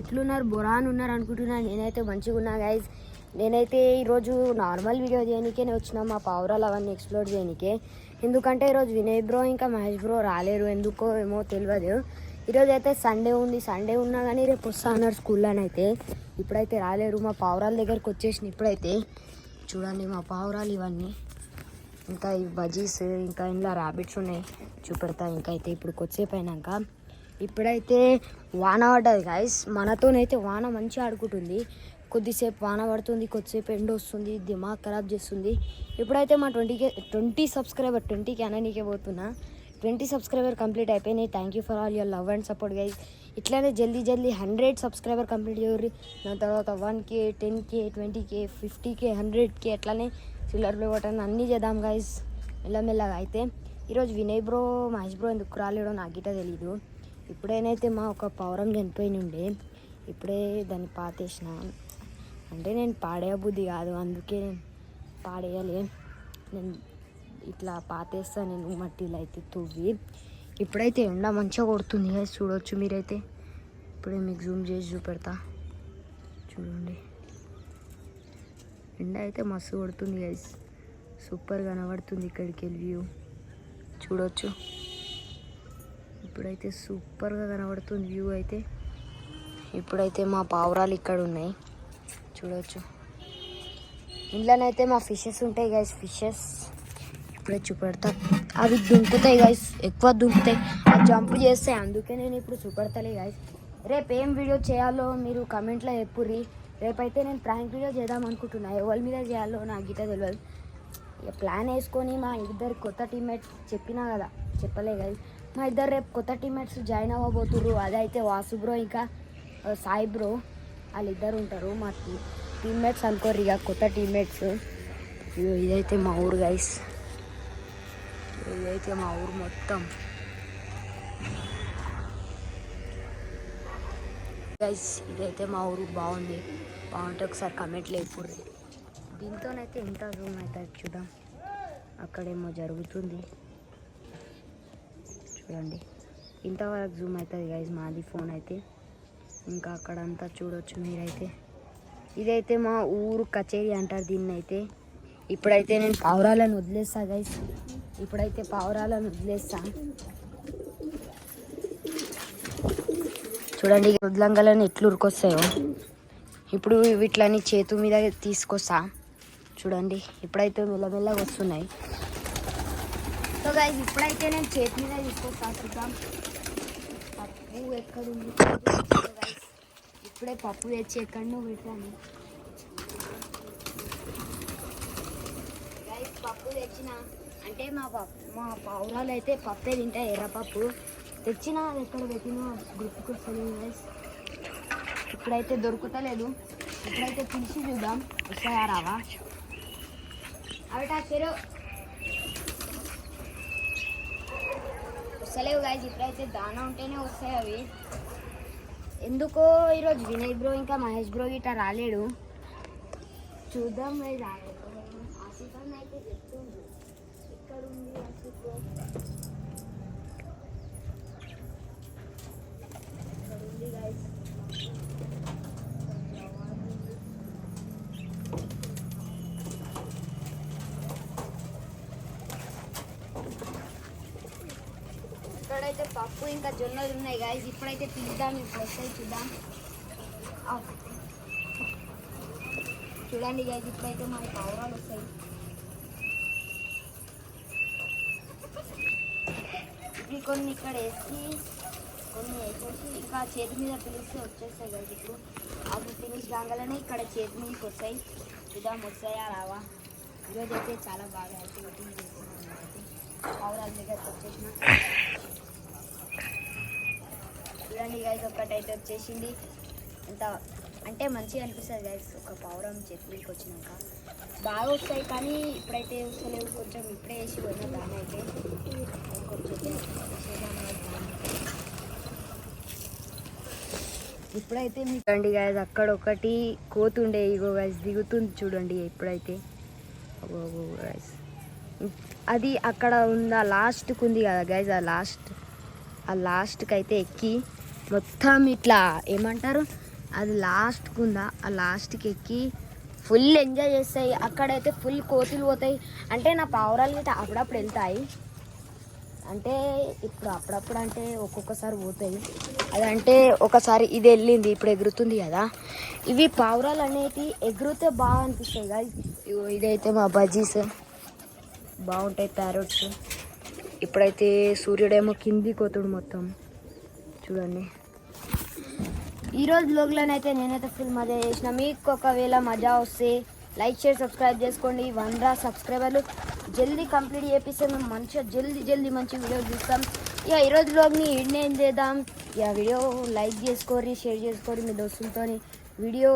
ఎట్లున్నారు బొరాన్ ఉన్నారు అనుకుంటున్నా. నేనైతే మంచిగా ఉన్నా గైజ్. నేనైతే ఈరోజు నార్మల్ వీడియో చేయడానికే వచ్చినా మా పావురాలు అవన్నీ ఎక్స్ప్లోర్ చేయడానికే. ఎందుకంటే ఈరోజు వినయ్ బ్రో ఇంకా మహేష్ బ్రో రాలేరు, ఎందుకో ఏమో తెలియదు. ఈరోజు అయితే సండే ఉంది, సండే ఉన్నా కానీ రేపు వస్తా అన్నారు స్కూల్లోనైతే. ఇప్పుడైతే రాలేరు. మా పావురాల దగ్గరికి వచ్చేసిన ఇప్పుడైతే. చూడండి మా పావురాలు ఇవన్నీ, ఇంకా ఈ బజీస్, ఇంకా ఇంట్లో ర్యాబిట్స్ ఉన్నాయి, చూపెడతా. ఇంకా అయితే ఇప్పుడు కొద్దిసేపు అయినాక ఇప్పుడైతే వాన పడ్డది గైస్. మనతోనైతే వాన మంచిగా ఆడుకుంటుంది. కొద్దిసేపు వాన పడుతుంది, కొద్దిసేపు ఎండ వస్తుంది, దిమాగ్ ఖరాబ్ చేస్తుంది. ఇప్పుడైతే మా 20 సబ్స్క్రైబర్ 20K అననీకే పోతున్నా. 20 సబ్స్క్రైబర్ కంప్లీట్ అయిపోయినాయి. Thank you for all your love and support guys. ఇట్లానే జల్దీ 100 సబ్స్క్రైబర్ కంప్లీట్ చేయరు. దాని తర్వాత 1K 10K 20K 50K 100K అట్లానే సిల్వర్ ప్లే బటన్ అన్నీ చేద్దాం గైస్ మెల్లమెల్లగా. అయితే ఈరోజు వినయ్ బ్రో మహేష్ బ్రో ఎందుకు రాలేడో నాకు గిట్ట తెలీదు. ఇప్పుడేనైతే మా ఒక పావురం చనిపోయి ఉండే, ఇప్పుడే దాన్ని పాతేసిన. అంటే నేను పాడేయ బుద్ధి కాదు, అందుకే పాడేయలే. నేను ఇట్లా పాతేస్తాను నేను మట్టిలో అయితే తువ్వి. ఇప్పుడైతే ఎండ మంచిగా కొడుతుంది గైస్, చూడవచ్చు మీరైతే. ఇప్పుడే మీకు జూమ్ చేసి చూపెడతా చూడండి. ఎండ అయితే మస్తు కొడుతుంది గైస్, సూపర్ కనబడుతుంది ఇక్కడికి వెళ్ళి వ్యూ చూడవచ్చు. ఇప్పుడైతే సూపర్గా కనబడుతుంది వ్యూ అయితే. ఇప్పుడైతే మా పావురాలు ఇక్కడ ఉన్నాయి చూడవచ్చు. ఇంట్లోనైతే మా ఫిషెస్ ఉంటాయి గైస్, ఫిషెస్ ఇప్పుడే చూపెడతా. అవి దుంకుతాయి గైస్, ఎక్కువ దుంకుతాయి, అవి జంప్ చేస్తాయి, అందుకే నేను ఇప్పుడు చూపెడతలే గైస్. రేపు ఏం వీడియో చేయాలో మీరు కమెంట్లో చెప్పుర్రి. రేపైతే నేను ప్రాంక్ వీడియో చేద్దాం అనుకుంటున్నా. ఎవరి మీద చేయాలో నాకు గిట్ట తెలియదు. ఇక ప్లాన్ వేసుకొని మా ఇద్దరు కొత్త టీమ్మేట్స్ చెప్పినా కదా, చెప్పలే గైస్. మా ఇద్దరు రేపు కొత్త టీమ్మేట్స్ జాయిన్ అవ్వబోతుర్రు. అదైతే వాసు బ్రో ఇంకా సాయి బ్రో, వాళ్ళిద్దరు ఉంటారు మా టీమ్మేట్స్ అనుకోరు, ఇక కొత్త టీమ్మేట్స్. ఇదైతే మా ఊరు గైస్, ఇదైతే మా ఊరు మొత్తం గైస్. ఇదైతే మా ఊరు బాగుంది, బాగుంటే ఒకసారి కమెంట్లు వేపుర్రి. దీంతోనైతే ఎంత జూమ్ అవుతుంది చూద్దాం. అక్కడేమో జరుగుతుంది చూడండి, ఇంతవరకు జూమ్ అవుతుంది గైస్ మాది ఫోన్ అయితే. ఇంకా అక్కడంతా చూడవచ్చు మీరైతే. ఇదైతే మా ఊరు కచేరీ అంటారు దీన్ని అయితే. ఇప్పుడైతే నేను పావురాలను వదిలేస్తా గైస్, ఇప్పుడైతే పావురాలను వదిలేస్తా చూడండి. వదలంగాలని ఎట్లు ఉరికొస్తాయో. ఇప్పుడు వీటిని చేతు మీద తీసుకొస్తా చూడండి. ఇప్పుడైతే మెల్లమెల్లగా వస్తున్నాయి. సో గైస్ ఇప్పుడైతే నేను చేతి మీద తీసుకొస్తా చూద్దాం. పప్పు ఎక్కడుంది గైస్, ఇప్పుడే పప్పు తెచ్చి ఎక్కడనో పెట్టాను గైస్. పప్పు తెచ్చిన అంటే మా పావురాలు అయితే పప్పే తింటాయి, ఎర్రపప్పు తెచ్చిన. అది ఎక్కడ పెట్టినా గుర్తుకొస్తలేదు గైస్. ఇప్పుడైతే దొరుకుతలేదు. ఇప్పుడైతే పిలిచి చూద్దాం వస్తాయా రావా. అవిటా చెరు వస్తలేవు గైస్. ఇప్పుడైతే దానా ఉంటేనే వస్తాయి అవి. ఎందుకో ఈరోజు వినయ్ బ్రో ఇంకా మహేష్ బ్రో గిట్ట రాలేడు. చూద్దాం గైస్. ఆసిఫ్ అన్న అయితే చెప్తుంది ఇక్కడ ఉంది ఆసిఫ్ బ్రో, ఇక్కడ ఉంది గైస్. ఇక్కడైతే పప్పు ఇంకా జొన్నలు ఉన్నాయి గైస్. ఇప్పుడైతే పిలుద్దాం, ఇప్పుడు వస్తాయి చూద్దాం. చూడండి గైస్, ఇప్పుడైతే మన పావురాలు వస్తాయి. ఇవి కొన్ని ఇక్కడ వేసి కొన్ని వేసేసి ఇంకా చేతి మీద పిలిస్తే వచ్చేస్తాయి గైస్. ఇప్పుడు అవి ఫినిష్ కాగానే ఇక్కడ చేతి మీదకి వస్తాయి. చూద్దాం వస్తాయా రావా. ఈరోజు అయితే చాలా బాగా యాక్టివిటీ చేస్తున్నాం అయితే. పావురాల దగ్గరకు వచ్చేసిన చూడండి గైస్. ఒక్కటైతే వచ్చేసింది. ఎంత అంటే మంచిగా అనిపిస్తుంది గైస్ ఒక పావురం చెట్టు మీదకి వచ్చినాక. బాగా వస్తాయి కానీ ఇప్పుడైతే వస్తలేవు. కొంచెం ఇప్పుడే వేసి పోయినా దాని అయితే ఇప్పుడైతే చూడండి గైస్, అక్కడ ఒకటి కోతుండే ఇగో గైస్ దిగుతుంది చూడండి. ఇప్పుడైతే గైస్ అది అక్కడ ఉందా లాస్ట్కి ఉంది కదా గైస్. ఆ లాస్ట్కి అయితే ఎక్కి మొత్తం ఇట్లా ఏమంటారు అది లాస్ట్కి ఉందా ఆ లాస్ట్కి ఎక్కి ఫుల్ ఎంజాయ్ చేస్తాయి. అక్కడైతే ఫుల్ కోతులు పోతాయి. అంటే నా పావురాలు అయితే అప్పుడప్పుడు వెళ్తాయి, అంటే ఇప్పుడు అప్పుడప్పుడు అంటే ఒక్కొక్కసారి పోతాయి. అదంటే ఒకసారి ఇది వెళ్ళింది, ఇప్పుడు ఎగురుతుంది కదా. ఇవి పావురాలు అనేవి ఎగురితే బాగా అనిపిస్తాయి కదా. ఇదైతే మా బజ్జీస్ బాగుంటాయి, ప్యారెట్స్. ఇప్పుడైతే సూర్యుడేమో కింది కోతుడు మొత్తం చూడండి. ఈరోజు లోగ్లోనైతే నేనైతే ఫుల్ మజా చేసిన. మీకు ఒకవేళ మజా వస్తే లైక్ షేర్ సబ్స్క్రైబ్ చేసుకోండి. 100 సబ్స్క్రైబర్లు జల్దీ కంప్లీట్ చేపిస్తే మేము మంచిగా జల్దీ మంచి వీడియోలు చూస్తాం. ఇక ఈరోజు లోగ్ని ఏం చేద్దాం, ఇక వీడియో లైక్ చేసుకోరి, షేర్ చేసుకోరి మీ దోస్తులతో. వీడియో